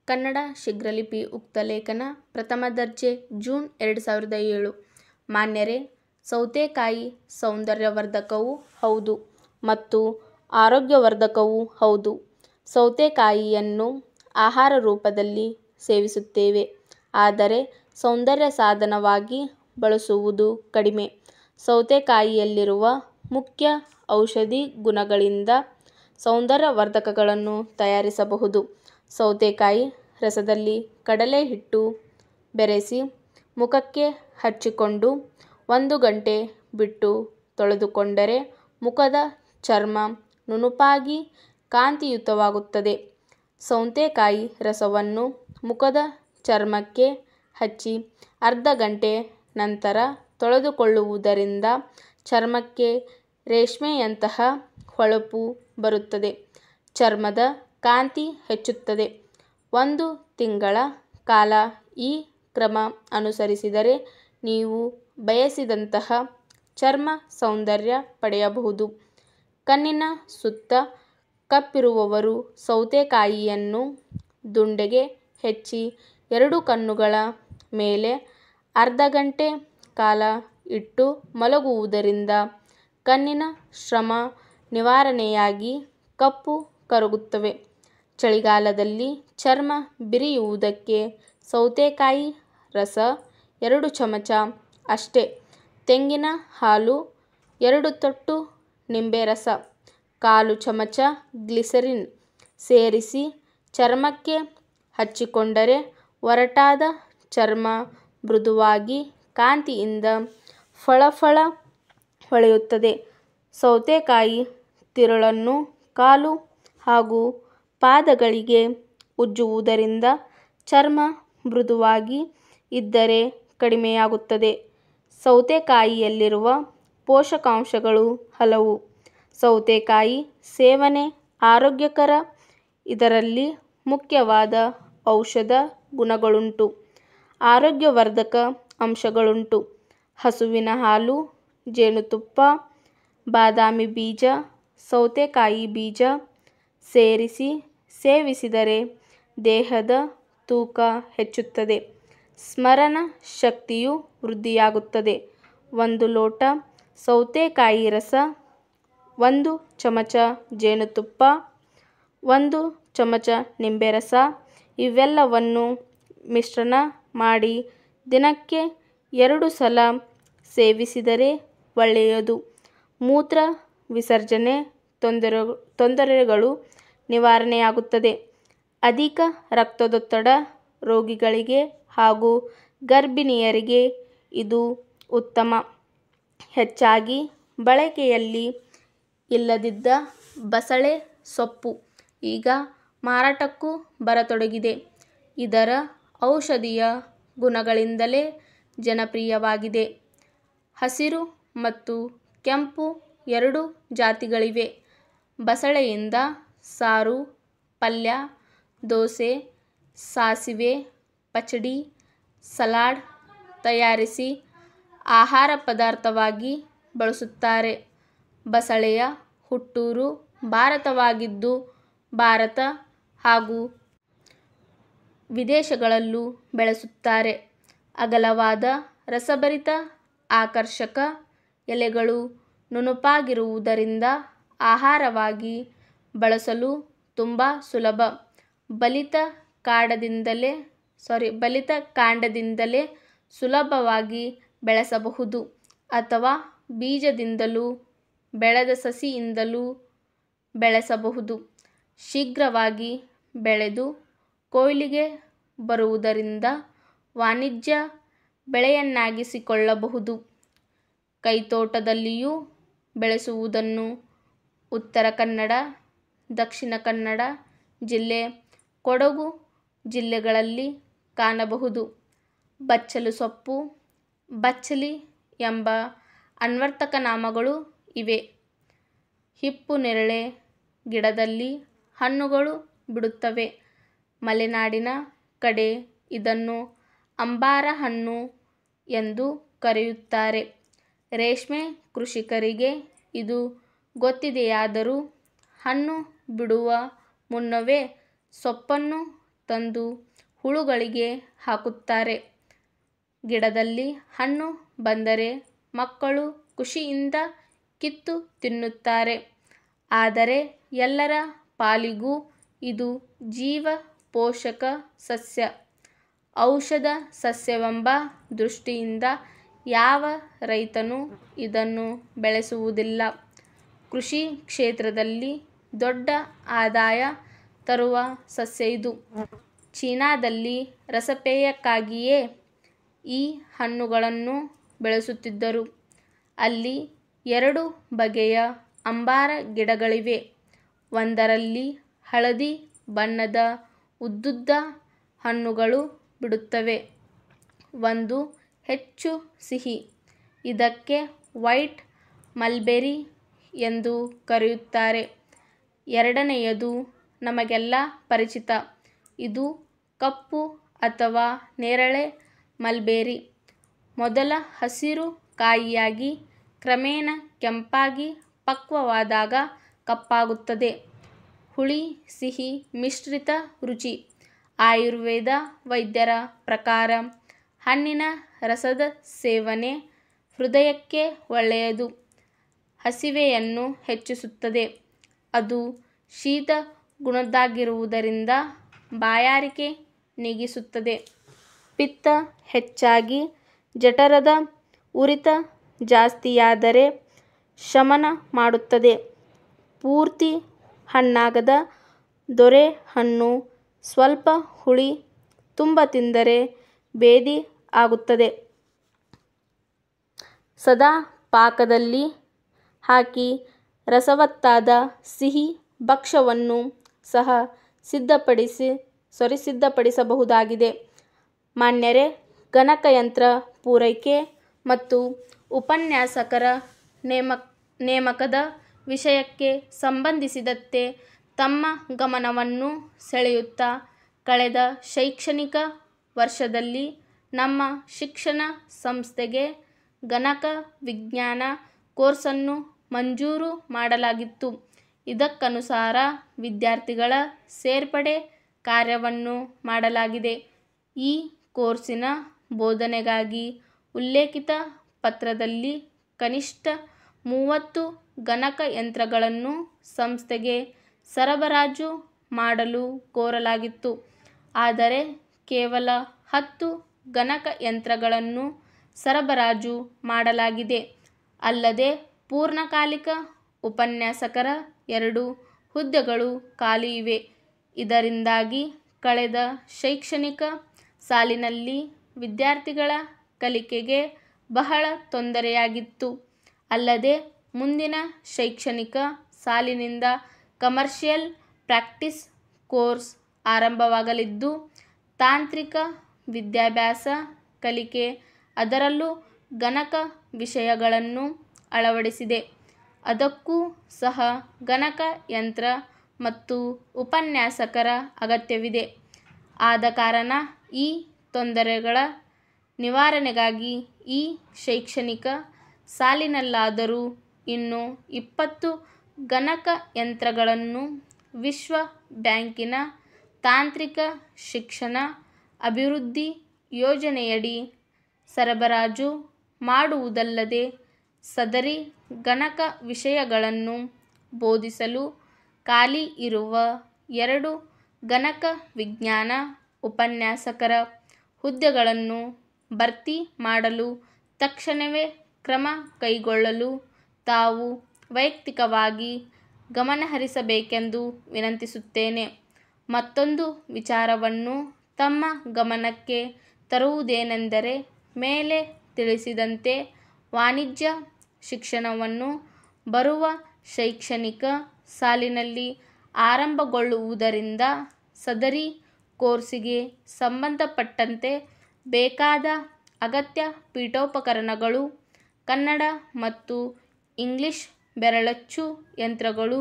ಕನ್ನಡ ಶೀಘ್ರಲಿಪಿ ಉಕ್ತಲೇಖನ ಪ್ರಥಮ ದರ್ಜೆ ಜೂನ್ 2007. ಮಾನ್ಯರೇ, ಸೌತೆಕಾಯಿ ಸೌಂದರ್ಯವರ್ಧಕವೂ ಹೌದು ಮತ್ತು ಆರೋಗ್ಯವರ್ಧಕವೂ ಹೌದು. ಸೌತೆಕಾಯಿಯನ್ನು ಆಹಾರ ರೂಪದಲ್ಲಿ ಸೇವಿಸುತ್ತೇವೆ, ಆದರೆ ಸೌಂದರ್ಯ ಸಾಧನವಾಗಿ ಬಳಸುವುದು ಕಡಿಮೆ. ಸೌತೆಕಾಯಿಯಲ್ಲಿರುವ ಮುಖ್ಯ ಔಷಧಿ ಗುಣಗಳಿಂದ ಸೌಂದರ್ಯವರ್ಧಕಗಳನ್ನು ತಯಾರಿಸಬಹುದು. ಸೌತೆಕಾಯಿ ರಸದಲ್ಲಿ ಕಡಲೆ ಹಿಟ್ಟು ಬೆರೆಸಿ ಮುಖಕ್ಕೆ ಹಚ್ಚಿಕೊಂಡು 1 ಗಂಟೆ ಬಿಟ್ಟು ತೊಳೆದುಕೊಂಡರೆ ಮುಖದ ಚರ್ಮ ನುಣುಪಾಗಿ ಕಾಂತಿಯುತವಾಗುತ್ತದೆ. ಸೌತೆಕಾಯಿ ರಸವನ್ನು ಮುಖದ ಚರ್ಮಕ್ಕೆ ಹಚ್ಚಿ ಅರ್ಧ ಗಂಟೆ ನಂತರ ತೊಳೆದುಕೊಳ್ಳುವುದರಿಂದ ಚರ್ಮಕ್ಕೆ ರೇಷ್ಮೆಯಂತಹ ಹೊಳಪು ಬರುತ್ತದೆ, ಚರ್ಮದ ಕಾಂತಿ ಹೆಚ್ಚುತ್ತದೆ. 1 ತಿಂಗಳ ಕಾಲ ಈ ಕ್ರಮ ಅನುಸರಿಸಿದರೆ ನೀವು ಬಯಸಿದಂತಹ ಚರ್ಮ ಸೌಂದರ್ಯ ಪಡೆಯಬಹುದು. ಕಣ್ಣಿನ ಸುತ್ತ ಕಪ್ಪಿರುವವರು ಸೌತೆಕಾಯಿಯನ್ನು ದುಂಡೆಗೆ ಹೆಚ್ಚಿ 2 ಕಣ್ಣುಗಳ ಮೇಲೆ ಅರ್ಧ ಗಂಟೆ ಕಾಲ ಇಟ್ಟು ಮಲಗುವುದರಿಂದ ಕಣ್ಣಿನ ಶ್ರಮ ನಿವಾರಣೆಯಾಗಿ ಕಪ್ಪು ಕರಗುತ್ತವೆ. ಚಳಿಗಾಲದಲ್ಲಿ ಚರ್ಮ ಬಿರಿಯುವುದಕ್ಕೆ ಸೌತೆಕಾಯಿ ರಸ 2 ಚಮಚ ಅಷ್ಟೇ, ತೆಂಗಿನ ಹಾಲು 2 ತೊಟ್ಟು ನಿಂಬೆ ರಸ, 1/4 ಚಮಚ ಗ್ಲಿಸರಿನ್ ಸೇರಿಸಿ ಚರ್ಮಕ್ಕೆ ಹಚ್ಚಿಕೊಂಡರೆ ಒರಟಾದ ಚರ್ಮ ಮೃದುವಾಗಿ ಕಾಂತಿಯಿಂದ ಫಳಫಳ ಹೊಳೆಯುತ್ತದೆ. ಸೌತೆಕಾಯಿ ತಿರುಳನ್ನು ಕಾಲು ಹಾಗೂ ಪಾದಗಳಿಗೆ ಉಜ್ಜುವುದರಿಂದ ಚರ್ಮ ಮೃದುವಾಗಿ ಇದ್ದರೆ ಕಡಿಮೆಯಾಗುತ್ತದೆ. ಸೌತೆಕಾಯಿಯಲ್ಲಿರುವ ಪೋಷಕಾಂಶಗಳು ಹಲವು. ಸೌತೆಕಾಯಿ ಸೇವನೆ ಆರೋಗ್ಯಕರ. ಇದರಲ್ಲಿ ಮುಖ್ಯವಾದ ಔಷಧ ಗುಣಗಳುಂಟು, ಆರೋಗ್ಯವರ್ಧಕ ಅಂಶಗಳುಂಟು. ಹಸುವಿನ ಹಾಲು, ಜೇನುತುಪ್ಪ, ಬಾದಾಮಿ ಬೀಜ, ಸೌತೆಕಾಯಿ ಬೀಜ ಸೇರಿಸಿ ಸೇವಿಸಿದರೆ ದೇಹದ ತೂಕ ಹೆಚ್ಚುತ್ತದೆ, ಸ್ಮರಣ ಶಕ್ತಿಯು ವೃದ್ಧಿಯಾಗುತ್ತದೆ. 1 ಲೋಟ ಸೌತೆಕಾಯಿ ರಸ, 1 ಚಮಚ ಜೇನುತುಪ್ಪ, 1 ಚಮಚ ನಿಂಬೆ ರಸ ಇವೆಲ್ಲವನ್ನು ಮಿಶ್ರಣ ಮಾಡಿ ದಿನಕ್ಕೆ 2 ಸಲ ಸೇವಿಸಿದರೆ ಒಳ್ಳೆಯದು. ಮೂತ್ರ ವಿಸರ್ಜನೆ ತೊಂದರೆಗಳು ನಿವಾರಣೆಯಾಗುತ್ತದೆ. ಅಧಿಕ ರಕ್ತದೊತ್ತಡ ರೋಗಿಗಳಿಗೆ ಹಾಗೂ ಗರ್ಭಿಣಿಯರಿಗೆ ಇದು ಉತ್ತಮ. ಹೆಚ್ಚಾಗಿ ಬಳಕೆಯಲ್ಲಿ ಇಲ್ಲದಿದ್ದ ಬಸಳೆ ಸೊಪ್ಪು ಈಗ ಮಾರಾಟಕ್ಕೂ ಬರತೊಡಗಿದೆ. ಇದರ ಔಷಧೀಯ ಗುಣಗಳಿಂದಲೇ ಜನಪ್ರಿಯವಾಗಿದೆ. ಹಸಿರು ಮತ್ತು ಕೆಂಪು 2 ಜಾತಿಗಳಿವೆ. ಬಸಳೆಯಿಂದ ಸಾರು, ಪಲ್ಯ, ದೋಸೆ, ಸಾಸಿವೆ, ಪಚಡಿ, ಸಲಾಡ್ ತಯಾರಿಸಿ ಆಹಾರ ಪದಾರ್ಥವಾಗಿ ಬಳಸುತ್ತಾರೆ. ಬಸಳೆಯ ಹುಟ್ಟೂರು ಭಾರತವಾಗಿದ್ದು ಭಾರತ ಹಾಗೂ ವಿದೇಶಗಳಲ್ಲೂ ಬೆಳೆಸುತ್ತಾರೆ. ಅಗಲವಾದ ರಸಭರಿತ ಆಕರ್ಷಕ ಎಲೆಗಳು ನುಣುಪಾಗಿರುವುದರಿಂದ ಆಹಾರವಾಗಿ ಬಳಸಲು ತುಂಬ ಸುಲಭ. ಬಲಿತ ಕಾಂಡದಿಂದಲೇ ಸುಲಭವಾಗಿ ಬೆಳೆಸಬಹುದು ಅಥವಾ ಬೀಜದಿಂದಲೂ ಬೆಳೆದ ಸಸಿಯಿಂದಲೂ ಬೆಳೆಸಬಹುದು. ಶೀಘ್ರವಾಗಿ ಬೆಳೆದು ಕೊಯ್ಲಿಗೆ ಬರುವುದರಿಂದ ವಾಣಿಜ್ಯ ಬೆಳೆಯನ್ನಾಗಿಸಿಕೊಳ್ಳಬಹುದು. ಕೈತೋಟದಲ್ಲಿಯೂ ಬೆಳೆಸುವುದನ್ನು ಉತ್ತರ ಕನ್ನಡ, ದಕ್ಷಿಣ ಕನ್ನಡ ಜಿಲ್ಲೆ, ಕೊಡಗು ಜಿಲ್ಲೆಗಳಲ್ಲಿ ಕಾಣಬಹುದು. ಬಚ್ಚಲು ಸೊಪ್ಪು, ಬಚ್ಚಲಿ ಎಂಬ ಅನ್ವರ್ಥಕನಾಮಗಳೂ ಇವೆ. ಹಿಪ್ಪುನೇರಳೆ ಗಿಡದಲ್ಲಿ ಹಣ್ಣುಗಳು ಬಿಡುತ್ತವೆ. ಮಲೆನಾಡಿನ ಕಡೆ ಇದನ್ನು ಅಂಬಾರ ಹಣ್ಣು ಎಂದು ಕರೆಯುತ್ತಾರೆ. ರೇಷ್ಮೆ ಕೃಷಿಕರಿಗೆ ಇದು ಗೊತ್ತಿದೆಯಾದರೂ ಹಣ್ಣು ಬಿಡುವ ಮುನ್ನವೇ ಸೊಪ್ಪನ್ನು ತಂದು ಹುಳುಗಳಿಗೆ ಹಾಕುತ್ತಾರೆ. ಗಿಡದಲ್ಲಿ ಹಣ್ಣು ಬಂದರೆ ಮಕ್ಕಳು ಖುಷಿಯಿಂದ ಕಿತ್ತು ತಿನ್ನುತ್ತಾರೆ. ಆದರೆ ಎಲ್ಲರ ಪಾಲಿಗೂ ಇದು ಜೀವ ಪೋಷಕ ಸಸ್ಯ, ಔಷಧ ಸಸ್ಯವೆಂಬ ದೃಷ್ಟಿಯಿಂದ ಯಾವ ರೈತನೂ ಇದನ್ನು ಬೆಳೆಸುವುದಿಲ್ಲ. ಕೃಷಿ ಕ್ಷೇತ್ರದಲ್ಲಿ ದೊಡ್ಡ ಆದಾಯ ತರುವ ಸಸ್ಯ ಇದು. ಚೀನಾದಲ್ಲಿ ರಸಪೇಯಕ್ಕಾಗಿಯೇ ಈ ಹಣ್ಣುಗಳನ್ನು ಬೆಳೆಸುತ್ತಿದ್ದರು. ಅಲ್ಲಿ 2 ಬಗೆಯ ಅಂಬಾರ ಗಿಡಗಳಿವೆ. ಒಂದರಲ್ಲಿ ಹಳದಿ ಬಣ್ಣದ ಉದ್ದುದ್ದ ಹಣ್ಣುಗಳು ಬಿಡುತ್ತವೆ. ಒಂದು ಹೆಚ್ಚು ಸಿಹಿ, ಇದಕ್ಕೆ ವೈಟ್ ಮಲ್ಬೆರಿ ಎಂದು ಕರೆಯುತ್ತಾರೆ. ಎರಡನೆಯದು ನಮಗೆಲ್ಲ ಪರಿಚಿತ, ಇದು ಕಪ್ಪು ಅಥವಾ ನೇರಳೆ ಮಲ್ಬೆರಿ. ಮೊದಲ ಹಸಿರು ಕಾಯಿಯಾಗಿ ಕ್ರಮೇಣ ಕೆಂಪಾಗಿ ಪಕ್ವವಾದಾಗ ಕಪ್ಪಾಗುತ್ತದೆ. ಹುಳಿ ಸಿಹಿ ಮಿಶ್ರಿತ ರುಚಿ. ಆಯುರ್ವೇದ ವೈದ್ಯರ ಪ್ರಕಾರ ಹಣ್ಣಿನ ರಸದ ಸೇವನೆ ಹೃದಯಕ್ಕೆ ಒಳ್ಳೆಯದು, ಹಸಿವೆಯನ್ನು ಹೆಚ್ಚಿಸುತ್ತದೆ. ಅದು ಶೀತ ಗುಣದ್ದಾಗಿರುವುದರಿಂದ ಬಾಯಾರಿಕೆ ನೀಗಿಸುತ್ತದೆ. ಪಿತ್ತ ಹೆಚ್ಚಾಗಿ ಜಠರದ ಉರಿತ ಜಾಸ್ತಿಯಾದರೆ ಶಮನ ಮಾಡುತ್ತದೆ. ಪೂರ್ತಿ ಹಣ್ಣಾಗದ ದೊರೆ ಹಣ್ಣು ಸ್ವಲ್ಪ ಹುಳಿ ತುಂಬ ತಿಂದರೆ ಭೇದಿ ಆಗುತ್ತದೆ. ಸದಾ ಪಾಕದಲ್ಲಿ ಹಾಕಿ ರಸವತ್ತಾದ ಸಿಹಿ ಭಕ್ಷ್ಯವನ್ನು ಸಹ ಸಿದ್ಧಪಡಿಸಬಹುದಾಗಿದೆ. ಮಾನ್ಯರೇ, ಗಣಕಯಂತ್ರ ಪೂರೈಕೆ ಮತ್ತು ಉಪನ್ಯಾಸಕರ ನೇಮಕದ ವಿಷಯಕ್ಕೆ ಸಂಬಂಧಿಸಿದಂತೆ ತಮ್ಮ ಗಮನವನ್ನು ಸೆಳೆಯುತ್ತಾ, ಕಳೆದ ಶೈಕ್ಷಣಿಕ ವರ್ಷದಲ್ಲಿ ನಮ್ಮ ಶಿಕ್ಷಣ ಸಂಸ್ಥೆಗೆ ಗಣಕ ವಿಜ್ಞಾನ ಕೋರ್ಸನ್ನು ಮಂಜೂರು ಮಾಡಲಾಗಿತ್ತು. ಇದಕ್ಕನುಸಾರ ವಿದ್ಯಾರ್ಥಿಗಳ ಸೇರ್ಪಡೆ ಕಾರ್ಯವನ್ನು ಮಾಡಲಾಗಿದೆ. ಈ ಕೋರ್ಸಿನ ಬೋಧನೆಗಾಗಿ ಉಲ್ಲೇಖಿತ ಪತ್ರದಲ್ಲಿ ಕನಿಷ್ಠ 30 ಗಣಕಯಂತ್ರಗಳನ್ನು ಸಂಸ್ಥೆಗೆ ಸರಬರಾಜು ಮಾಡಲು ಕೋರಲಾಗಿತ್ತು. ಆದರೆ ಕೇವಲ 10 ಗಣಕಯಂತ್ರಗಳನ್ನು ಸರಬರಾಜು ಮಾಡಲಾಗಿದೆ. ಅಲ್ಲದೆ ಪೂರ್ಣಕಾಲಿಕ ಉಪನ್ಯಾಸಕರ 2 ಹುದ್ದೆಗಳು ಖಾಲಿ ಇವೆ. ಇದರಿಂದಾಗಿ ಕಳೆದ ಶೈಕ್ಷಣಿಕ ಸಾಲಿನಲ್ಲಿ ವಿದ್ಯಾರ್ಥಿಗಳ ಕಲಿಕೆಗೆ ಬಹಳ ತೊಂದರೆಯಾಗಿತ್ತು. ಅಲ್ಲದೆ ಮುಂದಿನ ಶೈಕ್ಷಣಿಕ ಸಾಲಿನಿಂದ ಕಮರ್ಷಿಯಲ್ ಪ್ರಾಕ್ಟೀಸ್ ಕೋರ್ಸ್ ಆರಂಭವಾಗಲಿದ್ದು, ತಾಂತ್ರಿಕ ವಿದ್ಯಾಭ್ಯಾಸ ಕಲಿಕೆ, ಅದರಲ್ಲೂ ಗಣಕ ವಿಷಯಗಳನ್ನು ಅಳವಡಿಸಿದೆ. ಅದಕ್ಕೂ ಸಹ ಗಣಕ ಯಂತ್ರ ಮತ್ತು ಉಪನ್ಯಾಸಕರ ಅಗತ್ಯವಿದೆ. ಆದ ಕಾರಣ ಈ ತೊಂದರೆಗಳ ನಿವಾರಣೆಗಾಗಿ ಈ ಶೈಕ್ಷಣಿಕ ಸಾಲಿನಲ್ಲಾದರೂ ಇನ್ನೂ 20 ಗಣಕಯಂತ್ರಗಳನ್ನು ವಿಶ್ವ ಬ್ಯಾಂಕಿನ ತಾಂತ್ರಿಕ ಶಿಕ್ಷಣ ಅಭಿವೃದ್ಧಿ ಯೋಜನೆಯಡಿ ಸರಬರಾಜು ಮಾಡುವುದಲ್ಲದೆ, ಸದರಿ ಗಣಕ ವಿಷಯಗಳನ್ನು ಬೋಧಿಸಲು ಖಾಲಿ ಇರುವ 2 ಗಣಕ ವಿಜ್ಞಾನ ಉಪನ್ಯಾಸಕರ ಹುದ್ದೆಗಳನ್ನು ಭರ್ತಿ ಮಾಡಲು ತಕ್ಷಣವೇ ಕ್ರಮ ಕೈಗೊಳ್ಳಲು ತಾವು ವೈಯಕ್ತಿಕವಾಗಿ ಗಮನಹರಿಸಬೇಕೆಂದು ವಿನಂತಿಸುತ್ತೇನೆ. ಮತ್ತೊಂದು ವಿಚಾರವನ್ನು ತಮ್ಮ ಗಮನಕ್ಕೆ ತರುವುದೇನೆಂದರೆ, ಮೇಲೆ ತಿಳಿಸಿದಂತೆ ವಾಣಿಜ್ಯ ಶಿಕ್ಷಣವನ್ನು ಬರುವ ಶೈಕ್ಷಣಿಕ ಸಾಲಿನಲ್ಲಿ ಆರಂಭಗೊಳ್ಳುವುದರಿಂದ ಸದರಿ ಕೋರ್ಸಿಗೆ ಸಂಬಂಧಪಟ್ಟಂತೆ ಬೇಕಾದ ಅಗತ್ಯ ಪೀಠೋಪಕರಣಗಳು, ಕನ್ನಡ ಮತ್ತು ಇಂಗ್ಲಿಷ್ ಬೆರಳಚ್ಚು ಯಂತ್ರಗಳು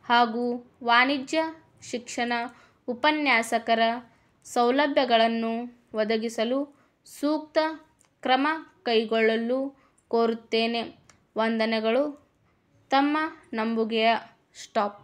ಹಾಗೂ ವಾಣಿಜ್ಯ ಶಿಕ್ಷಣ ಉಪನ್ಯಾಸಕರ ಸೌಲಭ್ಯಗಳನ್ನು ಒದಗಿಸಲು ಸೂಕ್ತ ಕ್ರಮ ಕೈಗೊಳ್ಳಲು ಕೋರುತ್ತೇನೆ. ವಂದನೆಗಳು. ತಮ್ಮ ನಂಬುಗೆಯ ಸ್ಟಾಪ್.